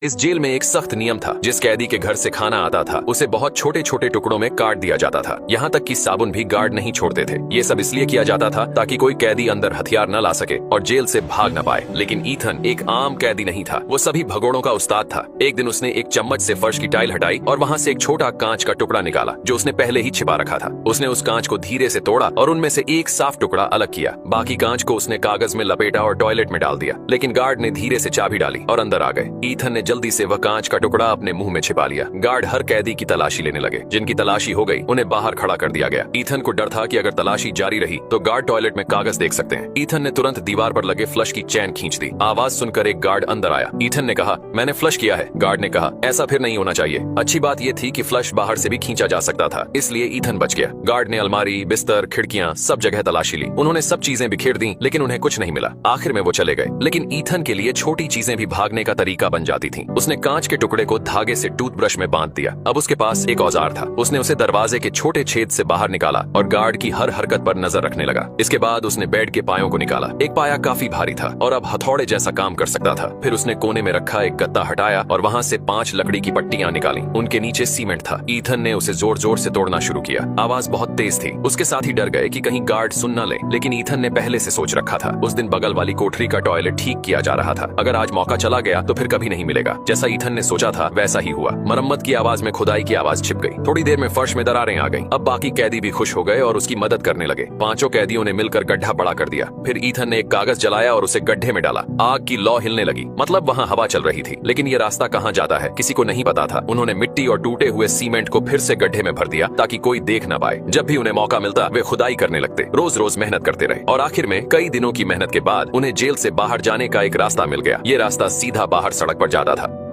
इस जेल में एक सख्त नियम था। जिस कैदी के घर से खाना आता था उसे बहुत छोटे छोटे टुकड़ों में काट दिया जाता था। यहाँ तक कि साबुन भी गार्ड नहीं छोड़ते थे। ये सब इसलिए किया जाता था ताकि कोई कैदी अंदर हथियार न ला सके और जेल से भाग न पाए। लेकिन ईथन एक आम कैदी नहीं था, वो सभी भगोड़ों का उस्ताद था। एक दिन उसने एक चम्मच से फर्श की टाइल हटाई और वहाँ से एक छोटा कांच का टुकड़ा निकाला जो उसने पहले ही छिपा रखा था। उसने उस कांच को धीरे से तोड़ा और उनमें से एक साफ टुकड़ा अलग किया। बाकी कांच को उसने कागज में लपेटा और टॉयलेट में डाल दिया। लेकिन गार्ड ने धीरे से चाबी डाली और अंदर आ गए। ईथन ने जल्दी से वह कांच का टुकड़ा अपने मुंह में छिपा लिया। गार्ड हर कैदी की तलाशी लेने लगे। जिनकी तलाशी हो गई उन्हें बाहर खड़ा कर दिया गया। ईथन को डर था कि अगर तलाशी जारी रही तो गार्ड टॉयलेट में कागज देख सकते हैं। ईथन ने तुरंत दीवार पर लगे फ्लश की चैन खींच दी। आवाज सुनकर एक गार्ड अंदर आया। ईथन ने कहा, मैंने फ्लश किया है। गार्ड ने कहा, ऐसा फिर नहीं होना चाहिए। अच्छी बात यह थी कि फ्लश बाहर से भी खींचा जा सकता था, इसलिए ईथन बच गया। गार्ड ने अलमारी, बिस्तर, खिड़कियां सब जगह तलाशी ली। उन्होंने सब चीजें बिखेर दी लेकिन उन्हें कुछ नहीं मिला। आखिर में वो चले गए। लेकिन ईथन के लिए छोटी चीजें भी भागने का तरीका बन जाती थी। उसने कांच के टुकड़े को धागे से टूथब्रश में बांध दिया। अब उसके पास एक औजार था। उसने उसे दरवाजे के छोटे छेद से बाहर निकाला और गार्ड की हर हरकत पर नजर रखने लगा। इसके बाद उसने बेड के पायों को निकाला। एक पाया काफी भारी था और अब हथौड़े जैसा काम कर सकता था। फिर उसने कोने में रखा एक गद्दा हटाया और वहाँ से 5 लकड़ी की पट्टियां निकाली। उनके नीचे सीमेंट था। ईथन ने उसे जोर जोर से तोड़ना शुरू किया। आवाज बहुत तेज थी। उसके साथी डर गए कि कहीं गार्ड सुन न ले, लेकिन ईथन ने पहले से सोच रखा था। उस दिन बगल वाली कोठरी का टॉयलेट ठीक किया जा रहा था। अगर आज मौका चला गया तो फिर कभी नहीं मिलेगा। जैसा ईथन ने सोचा था वैसा ही हुआ। मरम्मत की आवाज में खुदाई की आवाज छिप गई। थोड़ी देर में फर्श में दरारें आ गईं। अब बाकी कैदी भी खुश हो गए और उसकी मदद करने लगे। 5 कैदियों ने मिलकर गड्ढा बड़ा कर दिया। फिर ईथन ने एक कागज जलाया और उसे गड्ढे में डाला। आग की लौ हिलने लगी, मतलब वहाँ हवा चल रही थी। लेकिन ये रास्ता कहाँ जाता है किसी को नहीं पता था। उन्होंने मिट्टी और टूटे हुए सीमेंट को फिर से गड्ढे में भर दिया ताकि कोई देख न पाए। जब भी उन्हें मौका मिलता वे खुदाई करने लगते। रोज रोज मेहनत करते रहे और आखिर में कई दिनों की मेहनत के बाद उन्हें जेल से बाहर जाने का एक रास्ता मिल गया। ये रास्ता सीधा बाहर सड़क पर जाता था।